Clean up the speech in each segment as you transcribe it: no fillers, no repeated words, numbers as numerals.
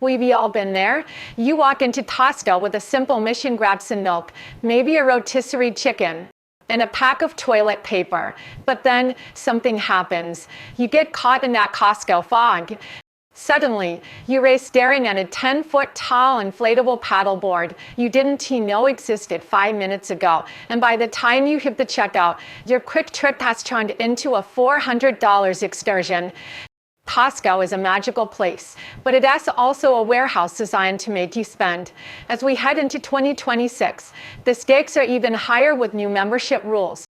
We've all been there. You walk into Costco with a simple mission: grab some milk, maybe a rotisserie chicken, and a pack of toilet paper. But then something happens. You get caught in that Costco fog. Suddenly, you race staring at a 10-foot tall inflatable paddleboard you didn't know existed 5 minutes ago. And by the time you hit the checkout, your quick trip has turned into a $400 excursion. Costco is a magical place, but it is also a warehouse designed to make you spend. As we head into 2026, the stakes are even higher with new membership rules,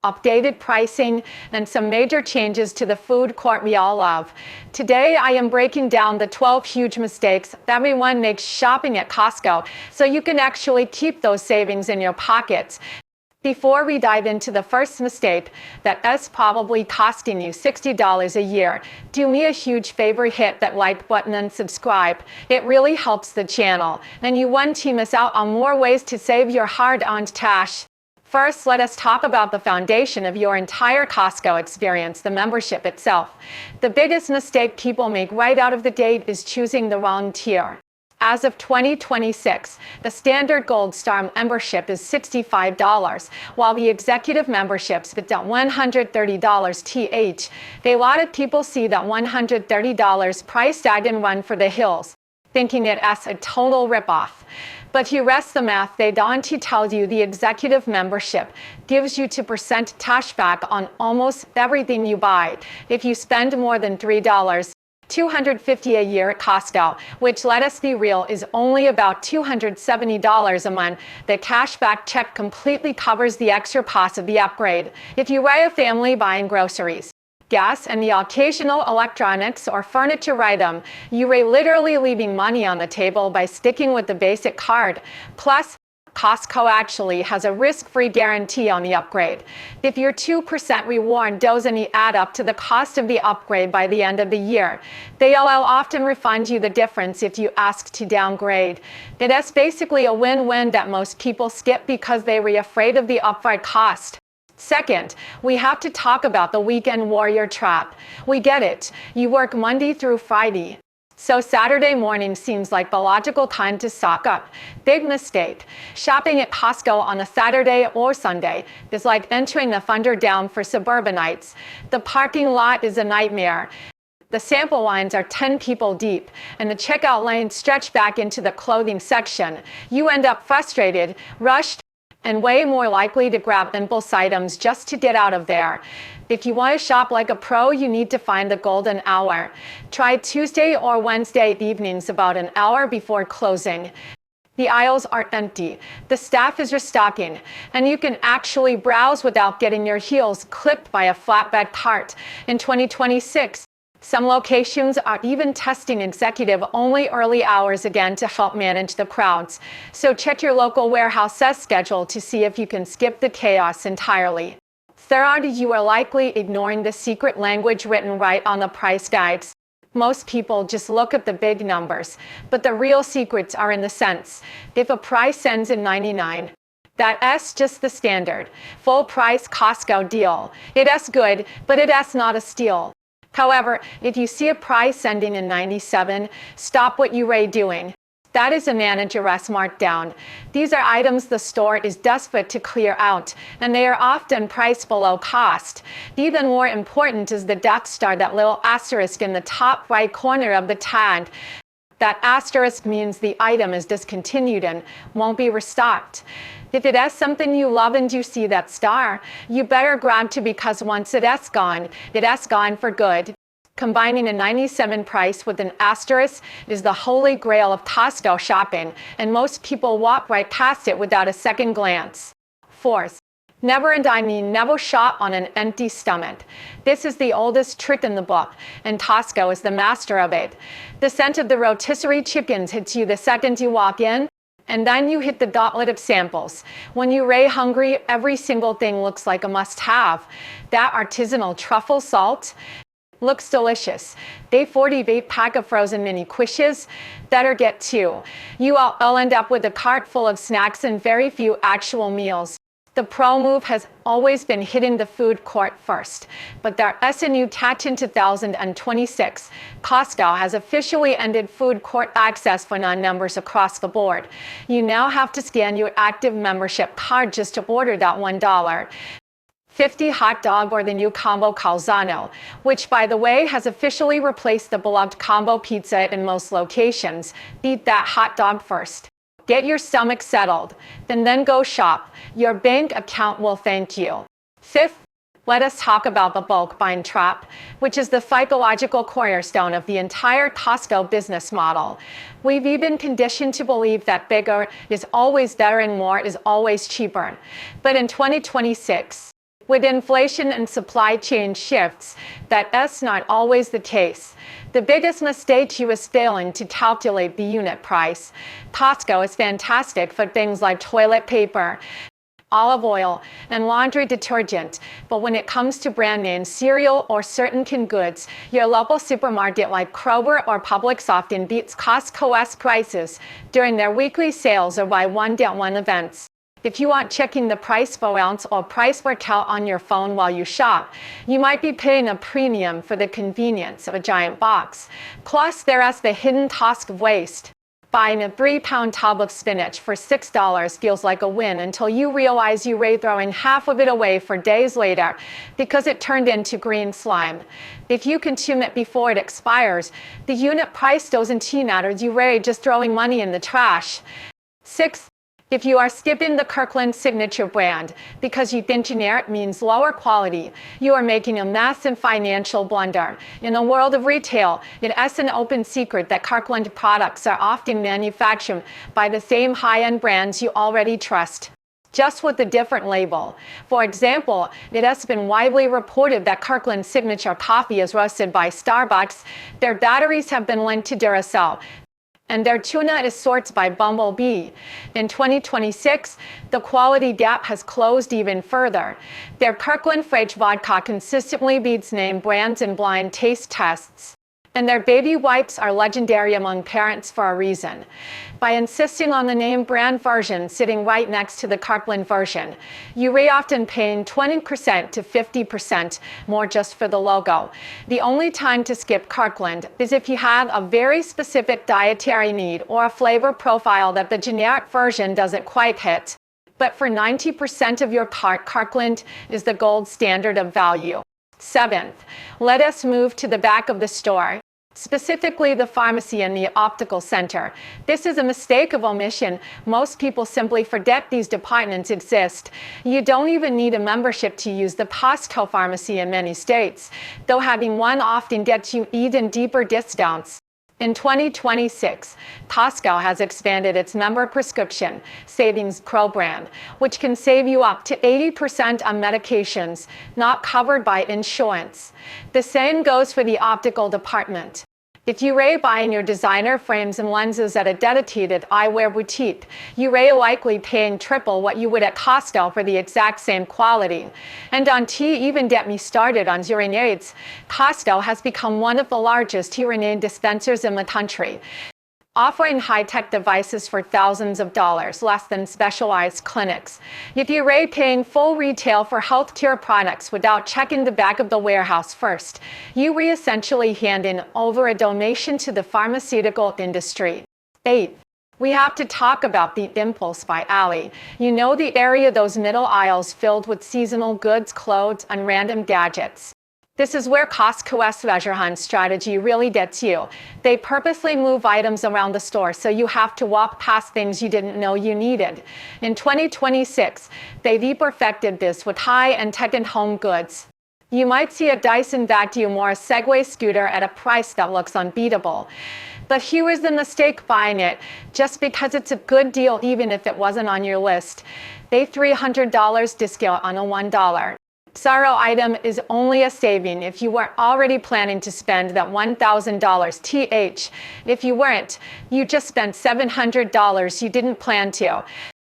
updated pricing, and some major changes to the food court we all love. Today, I am breaking down the 12 huge mistakes that everyone makes shopping at Costco, so you can actually keep those savings in your pockets. Before we dive into the first mistake that is probably costing you $60 a year, do me a huge favor: hit that like button and subscribe. It really helps the channel, and you won't miss out on more ways to save your hard-earned cash. First, let us talk about the foundation of your entire Costco experience: the membership itself. The biggest mistake people make right out of the gate is choosing the wrong tier. As of 2026, the standard Gold Star membership is $65, while the executive memberships at $130 A lot of people see that $130 price tag and run for the hills, thinking it as a total ripoff. But you rest the math, they don't tell you the executive membership gives you 2% cashback on almost everything you buy if you spend more than $3. $250 a year at Costco, which, let us be real, is only about $270 a month. The cashback check completely covers the extra cost of the upgrade. If you are a family buying groceries, gas, and the occasional electronics or furniture item, you are literally leaving money on the table by sticking with the basic card. Plus, Costco actually has a risk-free guarantee on the upgrade. If your 2% reward doesn't add up to the cost of the upgrade by the end of the year, they'll often refund you the difference if you ask to downgrade. It is basically a win-win that most people skip because they were afraid of the upfront cost. Second, we have to talk about the weekend warrior trap. We get it. You work Monday through Friday, so Saturday morning seems like the logical time to stock up. Big mistake. Shopping at Costco on a Saturday or Sunday is like entering the Thunderdome for suburbanites. The parking lot is a nightmare. The sample lines are 10 people deep, and the checkout lanes stretch back into the clothing section. You end up frustrated, rushed, and way more likely to grab impulse items just to get out of there. If you want to shop like a pro, you need to find the golden hour. Try Tuesday or Wednesday evenings about an hour before closing. The aisles are empty, the staff is restocking, and you can actually browse without getting your heels clipped by a flatbed cart. In 2026, some locations are even testing executive-only early hours again to help manage the crowds. So check your local warehouse's schedule to see if you can skip the chaos entirely. Third, you are likely ignoring the secret language written right on the price guides. Most people just look at the big numbers, but the real secrets are in the sense. If a price ends in 99, that's just the standard full price Costco deal. It is good, but it is not a steal. However, if you see a price ending in 97, stop what you are doing. That is a manager's markdown. These are items the store is desperate to clear out, and they are often priced below cost. Even more important is the Death Star, that little asterisk in the top right corner of the tag. That asterisk means the item is discontinued and won't be restocked. If it is something you love and you see that star, you better grab to, because once it is gone for good. Combining a 97 price with an asterisk is the holy grail of Costco shopping, and most people walk right past it without a second glance. Fourth, never shop on an empty stomach. This is the oldest trick in the book, and Costco is the master of it. The scent of the rotisserie chickens hits you the second you walk in, and then you hit the gauntlet of samples. When you're hungry, every single thing looks like a must-have. That artisanal truffle salt looks delicious. Day 40 vape pack of frozen mini quiches. Better get two. You all end up with a cart full of snacks and very few actual meals. The pro move has always been hitting the food court first, but their SNU TAT in 2026, Costco has officially ended food court access for non-members across the board. You now have to scan your active membership card just to order that $1.50 hot dog or the new combo calzone, which by the way has officially replaced the beloved combo pizza in most locations. Eat that hot dog first. Get your stomach settled, then go shop. Your bank account will thank you. Fifth, let us talk about the bulk buying trap, which is the psychological cornerstone of the entire Costco business model. We've even conditioned to believe that bigger is always better and more is always cheaper. But in 2026, with inflation and supply chain shifts, that's not always the case. The biggest mistake here is failing to calculate the unit price. Costco is fantastic for things like toilet paper, olive oil, and laundry detergent, but when it comes to brand name cereal or certain canned goods, your local supermarket like Kroger or Publix often beats Costco's prices during their weekly sales or buy one get one events. If you aren't checking the price per ounce or price per count on your phone while you shop, you might be paying a premium for the convenience of a giant box. Plus, there's the hidden cost of waste. Buying a 3-pound tub of spinach for $6 feels like a win until you realize you were throwing half of it away for days later because it turned into green slime. If you consume it before it expires, the unit price doesn't matter, you were just throwing money in the trash. 6. If you are skipping the Kirkland Signature brand because you think generic means lower quality, you are making a massive financial blunder. In the world of retail, it is an open secret that Kirkland products are often manufactured by the same high-end brands you already trust, just with a different label. For example, it has been widely reported that Kirkland Signature coffee is roasted by Starbucks, their batteries have been linked to Duracell, and their tuna is sourced by Bumblebee. In 2026, the quality gap has closed even further. Their Kirkland French vodka consistently beats name brands in blind taste tests, and their baby wipes are legendary among parents for a reason. By insisting on the name brand version sitting right next to the Kirkland version, you are often paying 20% to 50% more just for the logo. The only time to skip Kirkland is if you have a very specific dietary need or a flavor profile that the generic version doesn't quite hit. But for 90% of your cart, Kirkland is the gold standard of value. 7th, let us move to the back of the store, specifically the pharmacy and the optical center. This is a mistake of omission. Most people simply forget these departments exist. You don't even need a membership to use the Costco pharmacy in many states, though having one often gets you even deeper discounts. In 2026, Costco has expanded its member prescription savings program, which can save you up to 80% on medications not covered by insurance. The same goes for the optical department. If you are buying your designer frames and lenses at a dedicated eyewear boutique, you are likely paying triple what you would at Costco for the exact same quality. And even get me started on hearing aids. Costco has become one of the largest hearing aid dispensers in the country, offering high-tech devices for thousands of dollars less than specialized clinics. If you are paying full retail for healthcare products without checking the back of the warehouse first, you are essentially handing over a donation to the pharmaceutical industry. 8. We have to talk about the impulse buy alley. You know, the area, those middle aisles filled with seasonal goods, clothes, and random gadgets. This is where Costco's treasure hunt strategy really gets you. They purposely move items around the store so you have to walk past things you didn't know you needed. In 2026, they've perfected this with high-end tech and home goods. You might see a Dyson vacuum or a Segway scooter at a price that looks unbeatable. But here is the mistake: buying it just because it's a good deal even if it wasn't on your list. They $300 discount on a $1 Sorrow item is only a saving if you were already planning to spend that $1,000 If you weren't, you just spent $700 you didn't plan to.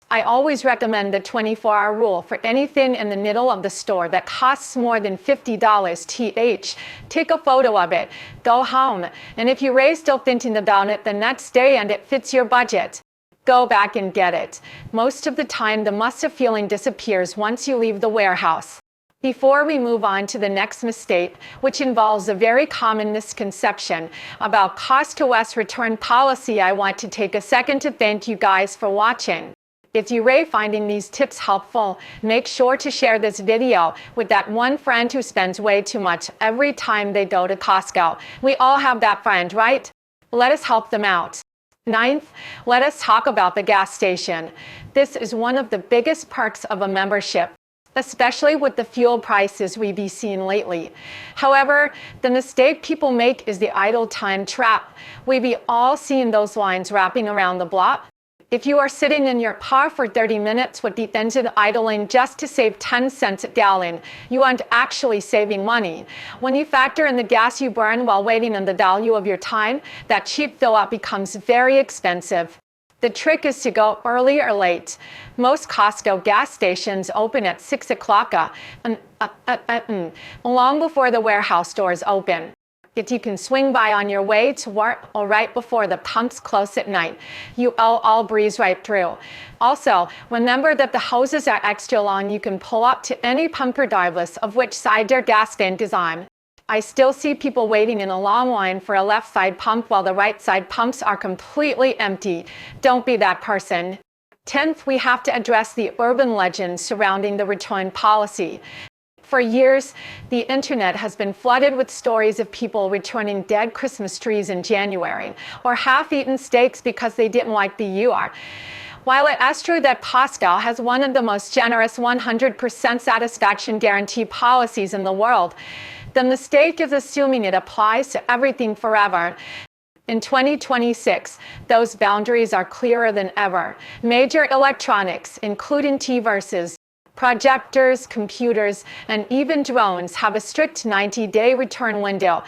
I always recommend the 24-hour rule for anything in the middle of the store that costs more than $50 Take a photo of it, go home, and if you're still thinking about it the next day and it fits your budget, Go back and get it. Most of the time, the must-have feeling disappears once you leave the warehouse. Before we move on to the next mistake, which involves a very common misconception about Costco's return policy, I want to take a second to thank you guys for watching. If you're finding these tips helpful, make sure to share this video with that one friend who spends way too much every time they go to Costco. We all have that friend, right? Let us help them out. Ninth, let us talk about the gas station. This is one of the biggest perks of a membership, especially with the fuel prices we've been seeing lately. However, the mistake people make is the idle time trap. We've all seen those lines wrapping around the block. If you are sitting in your car for 30 minutes with the engine idling just to save 10 cents a gallon, you aren't actually saving money. When you factor in the gas you burn while waiting and the value of your time, that cheap fill-up becomes very expensive. The trick is to go early or late. Most Costco gas stations open at 6 o'clock, long before the warehouse doors open. If you can swing by on your way to work or right before the pumps close at night, you all breeze right through. Also, remember that the hoses are extra long. You can pull up to any pump regardless of which side your gas tank is on. I still see people waiting in a long line for a left side pump while the right side pumps are completely empty. Don't be that person. 10th, we have to address the urban legends surrounding the return policy. For years, the internet has been flooded with stories of people returning dead Christmas trees in January, or half-eaten steaks because they didn't like the UR. While it is true that Costco has one of the most generous 100% satisfaction guarantee policies in the world, the mistake is assuming it applies to everything forever. In 2026, those boundaries are clearer than ever. Major electronics, including TVs, projectors, computers, and even drones have a strict 90-day return window.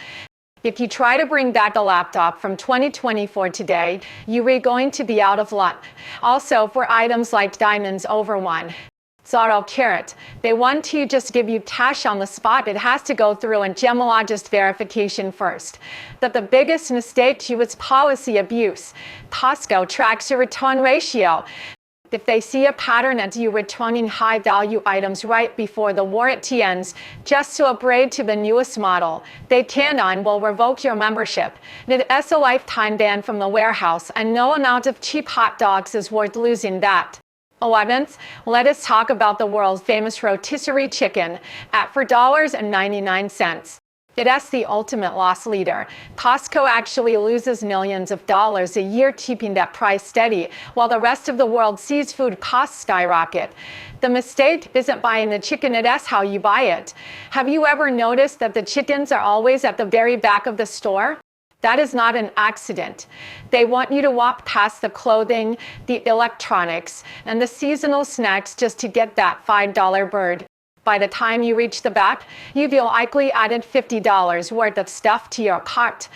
If you try to bring back a laptop from 2024 today, you are going to be out of luck. Also, for items like diamonds over 1.0 carat, they want to just give you cash on the spot. It has to go through a gemologist verification first. But the biggest mistake is policy abuse. Costco tracks your return ratio. If they see a pattern as you returning high-value items right before the warranty ends just to upgrade to the newest model, they can and will revoke your membership. It is a lifetime ban from the warehouse, and no amount of cheap hot dogs is worth losing that. 11th, let us talk about the world's famous rotisserie chicken at $4.99. It is the ultimate loss leader. Costco actually loses millions of dollars a year keeping that price steady, while the rest of the world sees food costs skyrocket. The mistake isn't buying the chicken, it is how you buy it. Have you ever noticed that the chickens are always at the very back of the store? That is not an accident. They want you to walk past the clothing, the electronics, and the seasonal snacks just to get that $5 bird. By the time you reach the back, you've likely added $50 worth of stuff to your cart.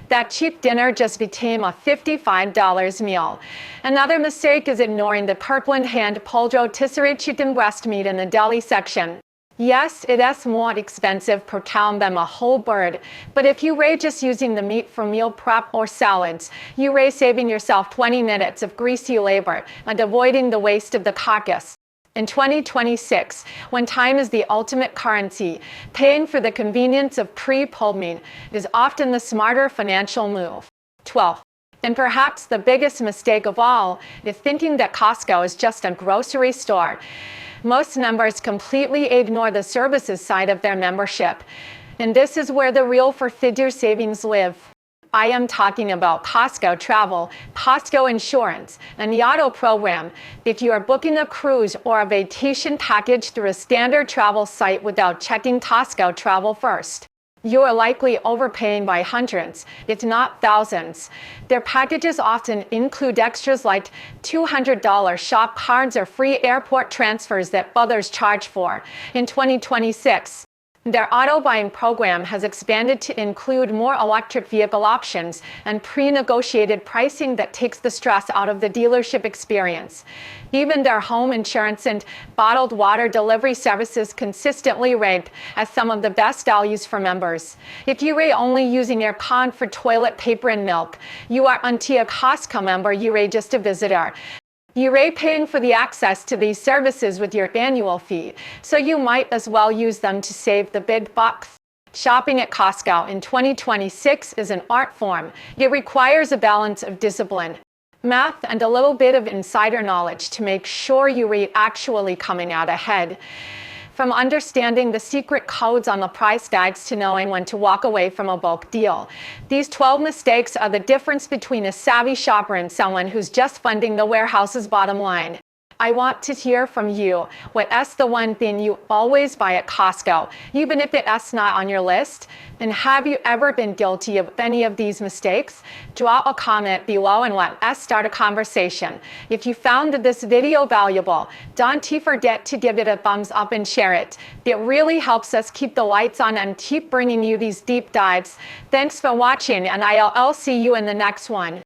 That cheap dinner just became a $55 meal. Another mistake is ignoring the Kirkland hand-pulled rotisserie chicken breast meat in the deli section. Yes, it is more expensive per pound than a whole bird, but if you were just using the meat for meal prep or salads, you were saving yourself 20 minutes of greasy labor and avoiding the waste of the carcass. In 2026, when time is the ultimate currency, paying for the convenience of pre-pulled meat is often the smarter financial move. 12. And perhaps the biggest mistake of all is thinking that Costco is just a grocery store. Most members completely ignore the services side of their membership, and this is where the real four-figure savings live. I am talking about Costco Travel, Costco Insurance, and the Auto Program. If you are booking a cruise or a vacation package through a standard travel site without checking Costco Travel first, you are likely overpaying by hundreds, if not thousands. Their packages often include extras like $200 shop cards or free airport transfers that others charge for. In 2026, Their auto buying program has expanded to include more electric vehicle options and pre-negotiated pricing that takes the stress out of the dealership experience. Even their home insurance and bottled water delivery services consistently ranked as some of the best values for members. If you are only using your card for toilet paper and milk, you aren't a Costco member, you are just a visitor. You're paying for the access to these services with your annual fee, so you might as well use them to save the big bucks. Shopping at Costco in 2026 is an art form. It requires a balance of discipline, math, and a little bit of insider knowledge to make sure you're actually coming out ahead. From understanding the secret codes on the price tags to knowing when to walk away from a bulk deal. These 12 mistakes are the difference between a savvy shopper and someone who's just funding the warehouse's bottom line. I want to hear from you. What's the one thing you always buy at Costco, even if it's not on your list? And have you ever been guilty of any of these mistakes? Drop a comment below and let's start a conversation. If you found this video valuable, don't forget to give it a thumbs up and share it. It really helps us keep the lights on and keep bringing you these deep dives. Thanks for watching, and I'll see you in the next one.